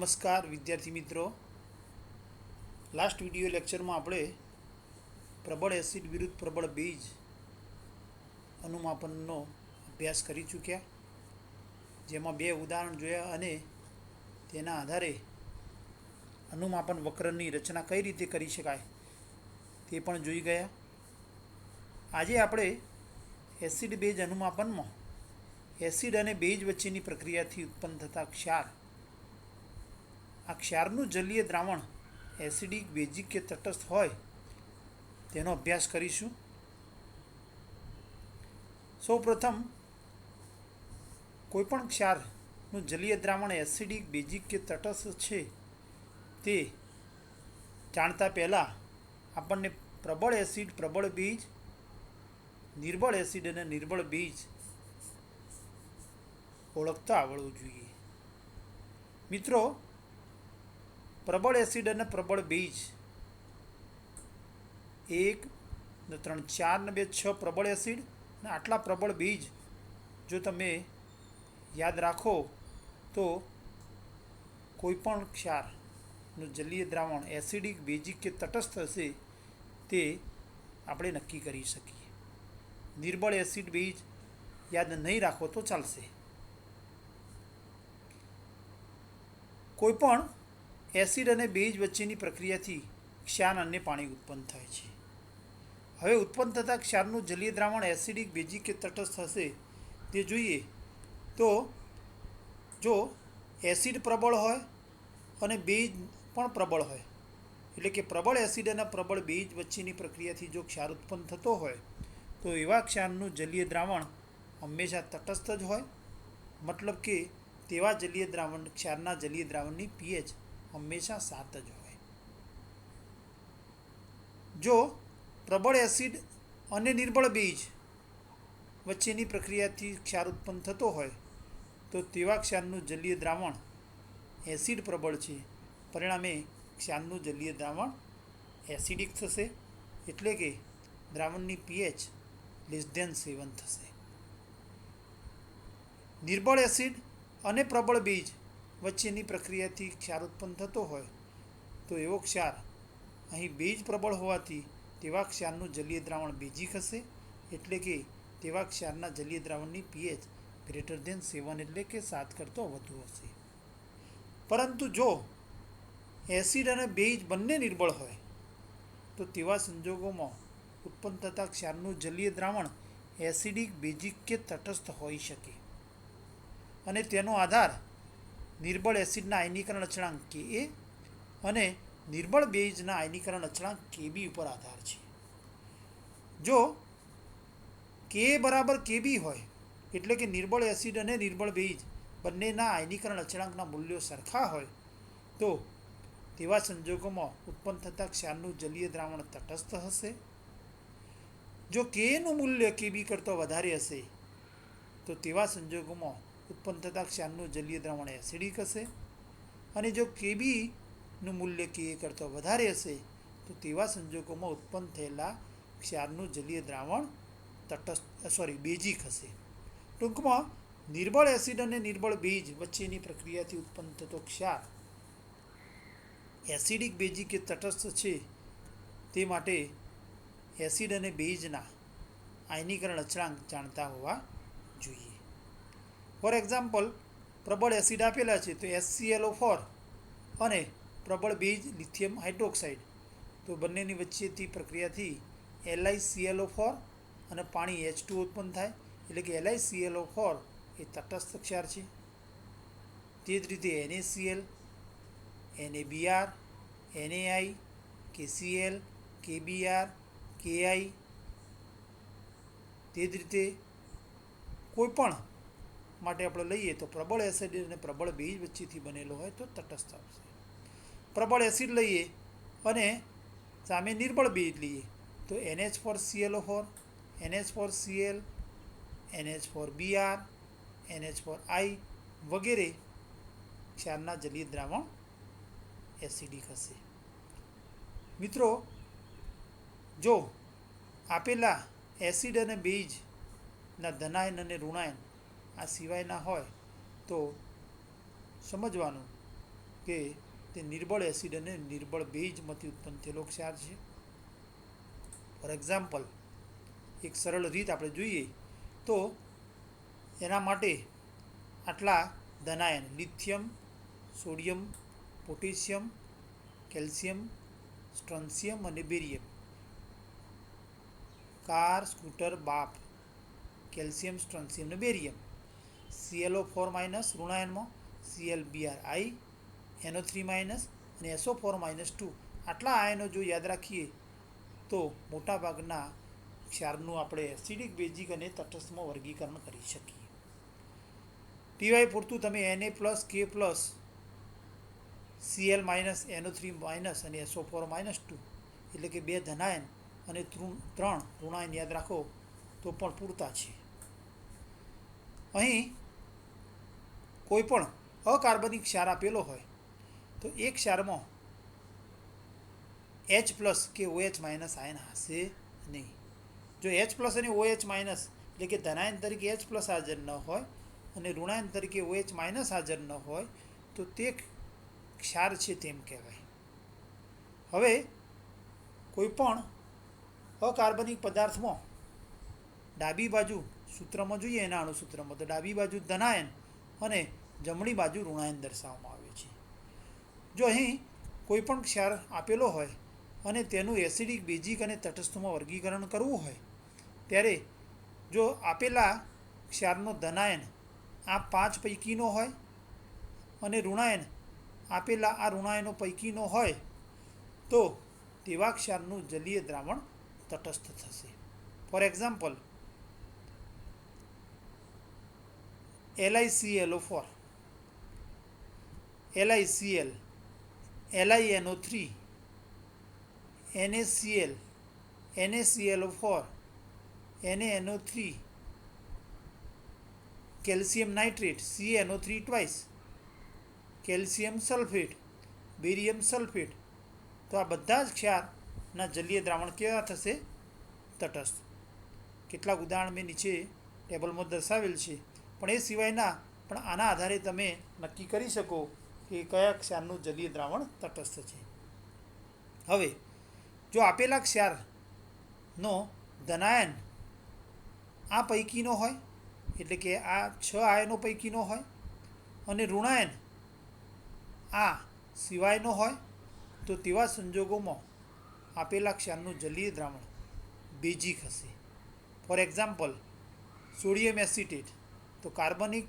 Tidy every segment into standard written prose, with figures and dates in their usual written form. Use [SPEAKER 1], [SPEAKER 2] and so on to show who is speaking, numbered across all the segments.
[SPEAKER 1] નમસ્કાર વિદ્યાર્થી મિત્રો, લાસ્ટ વિડિયો લેક્ચરમાં આપણે પ્રબળ એસિડ વિરુદ્ધ પ્રબળ બેઝ અનુમાપનનો અભ્યાસ કરી ચૂક્યા, જેમાં બે ઉદાહરણ જોયા અને તેના આધારે અનુમાપન વક્રની રચના કઈ રીતે કરી શકાય તે પણ જોઈ ગયા. આજે આપણે એસિડ બેઝ અનુમાપનમાં એસિડ અને બેઝ વચ્ચેની પ્રક્રિયાથી ઉત્પન્ન થતા ક્ષાર, આ ક્ષારનું જલીય દ્રાવણ એસિડિક, બેઝિક કે તટસ્થ હોય તેનો અભ્યાસ કરીશું. સૌપ્રથમ કોઈપણ ક્ષારનું જલીય દ્રાવણ એસિડિક, બેઝિક કે તટસ્થ છે તે જાણતા પહેલાં આપણને પ્રબળ એસિડ, પ્રબળ બેઝ, નિર્બળ એસિડ અને નિર્બળ બેઝ ઓળખતા આવડવું જોઈએ. મિત્રો, પ્રબળ એસિડ અને પ્રબળ બેઝ 1, 3, 4 ને 2, 6 પ્રબળ એસિડ અને આટલા પ્રબળ બેઝ જો તમે યાદ રાખો તો કોઈપણ ક્ષારનું જલીય દ્રાવણ એસિડિક, બેઝિક કે તટસ્થ હશે તે આપણે નક્કી કરી શકીએ. નિર્બળ એસિડ, બેઝ યાદ નહીં રાખો તો ચાલશે. કોઈપણ એસિડ અને બેઝ વચ્ચેની પ્રક્રિયાથી ક્ષાર અને પાણી ઉત્પન્ન થાય છે. હવે ઉત્પન્ન થતા ક્ષારનું જલીય દ્રાવણ એસિડિક, બેઝિક કે તટસ્થ હશે તે જોઈએ તો જો એસિડ પ્રબળ હોય અને બેઝ પણ પ્રબળ હોય, એટલે કે પ્રબળ એસિડ અને પ્રબળ બેઝ વચ્ચેની પ્રક્રિયાથી જો ક્ષાર ઉત્પન્ન થતો હોય તો એવા ક્ષારનું જલીય દ્રાવણ હંમેશા તટસ્થ જ હોય. મતલબ કે તેવા જલીય દ્રાવણ, ક્ષારના જલીય દ્રાવણની pH હંમેશા 7 જ હોય. જો પ્રબળ એસિડ અને નિર્બળ બેઝ વચ્ચેની પ્રક્રિયાથી ક્ષાર ઉત્પન્ન થતો હોય તો તેવા ક્ષારનું જલીય દ્રાવણ એસિડ પ્રબળ છે, પરિણામે ક્ષારનું જલીય દ્રાવણ એસિડિક થશે, એટલે કે દ્રાવણની pH <7 થશે. નિર્બળ એસિડ અને પ્રબળ બેઝ વચ્ચેની પ્રક્રિયાથી ક્ષાર ઉત્પન્ન થતો હોય તો એવો ક્ષાર, અહીં બેઝ પ્રબળ હોવાથી તેવા ક્ષારનું જલીય દ્રાવણ બેઝિક હશે, એટલે કે તેવા ક્ષારના જલીય દ્રાવણની pH <7, એટલે કે 7 કરતો વધુ હશે. પરંતુ જો એસિડ અને બેઝ બંને નિર્બળ હોય તો તેવા સંજોગોમાં ઉત્પન્ન થતા ક્ષારનું જલીય દ્રાવણ એસિડિક, બેઝિક કે તટસ્થ હોઈ શકે અને તેનો આધાર નિર્બળ એસિડના આયનીકરણ અચળાંક Ka અને નિર્બળ બેઝના આયનીકરણ અચળાંક Kb ઉપર આધાર છે. જો Ka બરાબર Kb હોય, એટલે કે નિર્બળ એસિડ અને નિર્બળ બેઝ બંનેના આયનીકરણ અચળાંકના મૂલ્યો સરખા હોય તો તેવા સંજોગોમાં ઉત્પન્ન થતા ક્ષારનું જલીય દ્રાવણ તટસ્થ હશે. જો Kનું મૂલ્ય Kb કરતાં વધારે હશે તો તેવા સંજોગોમાં ઉત્પન્ન થતા ક્ષારનું જલીય દ્રાવણ એસિડિક હશે અને જો Kbનું મૂલ્ય Ka કરતાં વધારે હશે તો તેવા સંજોગોમાં ઉત્પન્ન થયેલા ક્ષારનું જલીય દ્રાવણ બેઝિક હશે. ટૂંકમાં નિર્બળ એસિડ અને નિર્બળ બેઝ વચ્ચેની પ્રક્રિયાથી ઉત્પન્ન થતો ક્ષાર એસિડિક, બેઝિક કે તટસ્થ છે તે માટે એસિડ અને બેઝના આયનીકરણ અચળાંક જાણતા હોવા જોઈએ. ફોર એક્ઝામ્પલ, પ્રબળ એસિડ આપેલા છે તો HClO4 અને પ્રબળ બેઝ લિથિયમ હાઇડ્રોક્સાઇડ, તો બંનેની વચ્ચેથી પ્રક્રિયાથી LiClO4 અને પાણી H2O ઉત્પન્ન થાય, એટલે કે LiClO4 એ તટસ્થ ક્ષાર છે. તે જ રીતે NaCl, NaBr, NaI, KCl, KBr, Ki, તે જ રીતે કોઈપણ માટે આપણે લઈએ તો પ્રબળ એસિડ અને પ્રબળ બેઝ વચ્ચેથી બનેલો હોય તો તટસ્થ આવશે. પ્રબળ એસિડ લઈએ અને સામે નિર્બળ બેઝ લઈએ તો NH4ClO4, NH4Cl, NH4Br, NH4I વગેરે ક્ષારના જલીય દ્રાવણ એસિડિક હશે. મિત્રો, જો આપેલા એસિડ અને બેઝના ધનાયન અને ઋણાયન આ સિવાયના હોય તો સમજવાનું કે તે નિર્બળ એસિડ અને નિર્બળ બેઝમાંથી ઉત્પન્ન થયેલો ક્ષાર છે. ફોર એક્ઝામ્પલ, એક સરળ રીત આપણે જોઈએ તો એના માટે આટલા ધનાયન lithium, sodium, potassium, calcium, strontium અને બેરિયમ, કાર, સ્કૂટર, બાપ, કેલ્શિયમ, સ્ટ્રોન્શિયમ અને બેરિયમ, ClO4 માઇનસ ઋણાયનમાં, ClBrI, NO3 માઇનસ અને SO4 માઇનસ 2. આટલા આયનો જો યાદ રાખીએ તો મોટાભાગના ક્ષારનું આપણે એસિડિક, બેઝિક અને તટસ્થમાં વર્ગીકરણ કરી શકીએ. ટીવાય પૂરતું તમે Na plus, K plus, Cl minus, NO3 minus અને SO4 માઇનસ 2 એટલે કે 2 ધનાયન અને 3 ઋણાયન યાદ રાખો તો પણ પૂરતા છે. અહીં કોઈ પણ અકાર્બનિક ક્ષાર આપેલો હોય તો એક ક્ષારમાં H પ્લસ કે OH માઇનસ આયન હશે નહીં. જો H પ્લસ અને OH માઇનસ એટલે કે ધનાયન તરીકે H પ્લસ હાજર ન હોય અને ઋણાયન તરીકે OH માઇનસ હાજર ન હોય તો તે ક્ષાર છે તેમ કહેવાય. હવે કોઈ પણ અકાર્બનિક પદાર્થમાં ડાબી બાજુ સૂત્રમાં જોઈએ એના અણુસૂત્રમાં તો ડાબી બાજુ ધનાયન અને જમણી બાજુ ઋણાયન દર્શાવવામાં આવે છે. જો અહીં કોઈ પણ ક્ષાર આપેલો હોય અને તેનું એસિડિક, બેઝિક અને તટસ્થમાં વર્ગીકરણ કરવું હોય ત્યારે જો આપેલા ક્ષારનો ધનાયન આ 5 પૈકીનો હોય અને ઋણાયન આપેલા આ ઋણાયનો પૈકીનો હોય તો તેવા ક્ષારનું જલીય દ્રાવણ તટસ્થ થશે. For example, LiClO4, LiCl, LiNO3, NaCl, NaClO4, NaNO3, calcium nitrate, CaNO3 twice, calcium sulphate, barium sulphate, તો આ બધા જ ક્ષારના જલીય દ્રાવણ કેવા થશે? તટસ્થ. કેટલાક ઉદાહરણ મેં નીચે ટેબલમાં દર્શાવેલ છે, પણ એ સિવાયના પણ આના આધારે તમે નક્કી કરી શકો કે કયા ક્ષારનું જલીય દ્રાવણ તટસ્થ છે. હવે જો આપેલા ક્ષારનો ધનાયન આ પૈકીનો હોય એટલે કે આ 6 આયનો પૈકીનો હોય અને ઋણાયન આ સિવાયનો હોય તો તેવા સંજોગોમાં આપેલા ક્ષારનું જલીય દ્રાવણ બેઝિક હશે. ફોર એક્ઝામ્પલ, સોડિયમ એસિટેટ, તો કાર્બનિક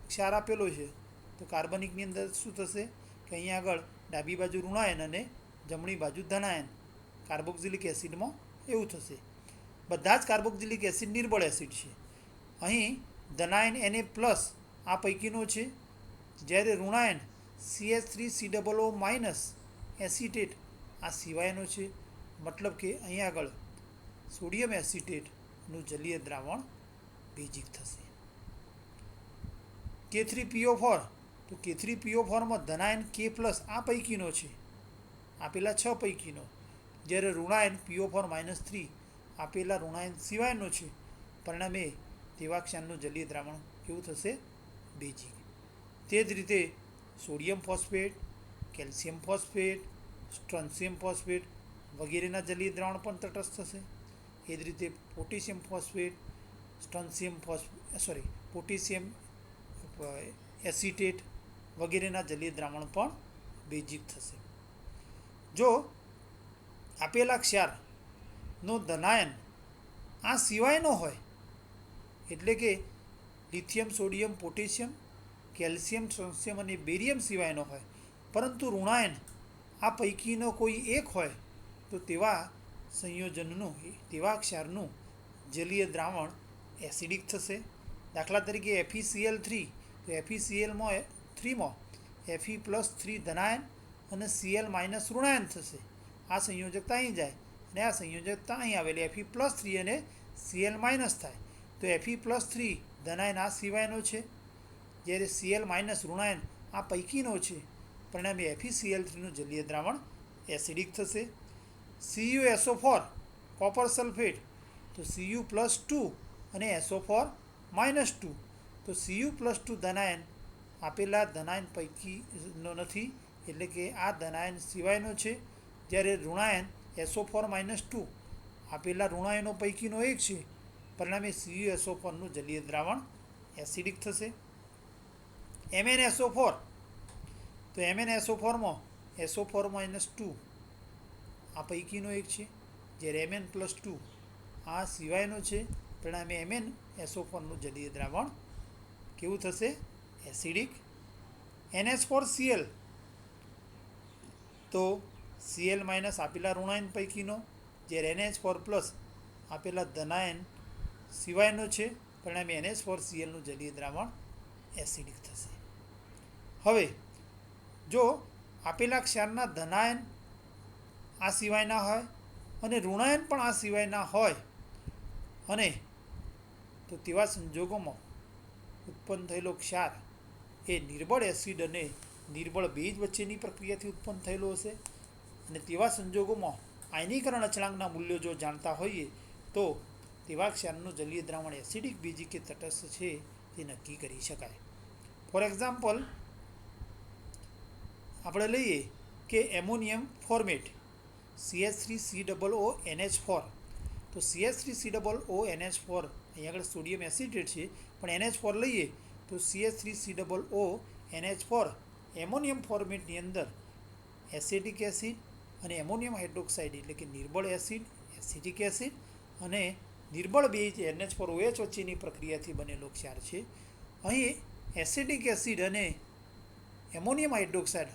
[SPEAKER 1] ક્ષાર આપેલો છે તો કાર્બનિકની અંદર શું થશે કે અહીંયા આગળ ડાબી બાજુ ઋણાયન અને જમણી બાજુ ધનાયન. કાર્બોક્સિલિક એસિડમાં એવું થશે. બધા જ કાર્બોક્સિલિક એસિડ નિર્બળ એસિડ છે. અહીં ધનાયન Na પ્લસ આ પૈકીનો છે, જ્યારે ઋણાયન CH3COO માઇનસ એસિટેટ આ સિવાયનો છે. મતલબ કે અહીં આગળ સોડિયમ એસિટેટનું જલીય દ્રાવણ બેઝિક થશે. K3PO4, તો K3PO4માં ધનાયન K પ્લસ આ પૈકીનો છે, આપેલા 6 પૈકીનો, જ્યારે ઋણાયન PO4 માઇનસ 3 આપેલા ઋણાયન સિવાયનો છે. પરિણામે તેવા ક્ષારનું જલીય દ્રાવણ કેવું થશે? બેઝિક. તે જ રીતે sodium phosphate, calcium phosphate, strontium phosphate વગેરેના જલીય દ્રાવણ પણ તટસ્થ થશે. એ જ રીતે પોટેશિયમ ફોસ્ફેટ, પોટેશિયમ એસિટેટ વગેરેના જલીય દ્રાવણ પણ બેઝિક થશે. જો આપેલા ક્ષારનો ધનાયન આ સિવાયનો હોય એટલે કે lithium, sodium, potassium, calcium, strontium અને બેરિયમ સિવાયનો હોય પરંતુ ઋણાયન આ પૈકીનો કોઈ એક હોય તો તેવા સંયોજનનું, તેવા ક્ષારનું જલીય દ્રાવણ એસિડિક થશે. દાખલા તરીકે FeCl3, તો FeCl3માં Fe+3 ધનાયન અને Cl માઇનસ ઋણાયન થશે. આ સંયોજકતા અહીં જાય અને આ સંયોજકતા અહીં આવેલી Fe+3 અને Cl માઇનસ થાય તો Fe+3 ધનાયન આ સિવાયનો છે, જ્યારે Cl માઇનસ ઋણાયન આ પૈકીનો છે. પરિણામે FeCl3નું જલીય દ્રાવણ એસિડિક થશે. CuSO4 કોપર સલ્ફેટ, તો Cu+2 અને SO4 માઇનસ 2, તો Cu+2 ધનાયન આપેલા ધનાયન પૈકીનો નથી, એટલે કે આ ધનાયન સિવાયનો છે, જ્યારે ઋણાયન SO4-2 આપેલા ઋણાયનો પૈકીનો એક છે, પરિણામે CuSO4નું જલીય દ્રાવણ એસિડિક થશે. MnSO4 તો MnSO4માં SO4-2 આ પૈકીનો એક છે, જ્યારે Mn+2 આ સિવાયનો છે, પરિણામે MnSO4નું જલીય દ્રાવણ કેવું થશે? એસિડિક. NH4Cl તો Cl- આપેલા ઋણાયન પૈકીનો, જ્યારે NH4+ આપેલા ધનાયન સિવાયનો છે, પરિણામે NH4Clનું જલીય દ્રાવણ એસિડિક થશે. હવે જો આપેલા ક્ષારના ધનાયન આ સિવાયના હોય અને ઋણાયન પણ આ સિવાયના હોય અને તો તેવા સંજોગોમાં ઉત્પન્ન થયેલો ક્ષાર એ નિર્બળ એસિડ અને નિર્બળ બેઝ વચ્ચેની પ્રક્રિયાથી ઉત્પન્ન થયેલો હશે, અને તેવા સંજોગોમાં આયનીકરણ અચળાંકના મૂલ્યો જો જાણતા હોઈએ તો તેવા ક્ષારનું જલીય દ્રાવણ એસિડિક, બેઝિક કે તટસ્થ છે તે નક્કી કરી શકાય. ફોર એક્ઝામ્પલ આપણે લઈએ કે એમોનિયમ ફોર્મેટ CH3COONH4. તો CH3COONH4 અહીંયા આગળ સોડિયમ એસિટેટ છે, પણ NH4 લઈએ તો CH3COONH4 એમોનિયમ ફોર્મેટની અંદર એસિટિક એસિડ અને એમોનિયમ હાઇડ્રોક્સાઇડ એટલે કે નિર્બળ એસિડ, એસિટિક એસિડ અને નિર્બળ બેઝ NH4OH વચ્ચેની પ્રક્રિયાથી બનેલો ક્ષાર છે. અહીં એસિટિક એસિડ અને એમોનિયમ હાઇડ્રોક્સાઇડ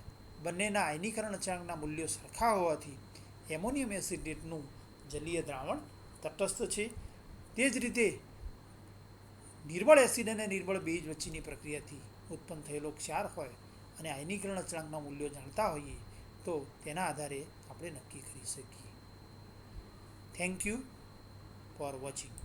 [SPEAKER 1] બંનેના આયનીકરણ અચળાંકના મૂલ્યો સરખા હોવાથી એમોનિયમ એસિડેટનું જલીય દ્રાવણ તટસ્થ છે. તે જ રીતે નિર્બળ એસિડ અને નિર્બળ બેઝ વચ્ચેની પ્રક્રિયાથી ઉત્પન્ન થયેલો ક્ષાર હોય અને આયનીકરણ અચળાંકના મૂલ્યો જાણતા હોઈએ તો તેના આધારે આપણે નક્કી કરી શકીએ. Thank you for watching.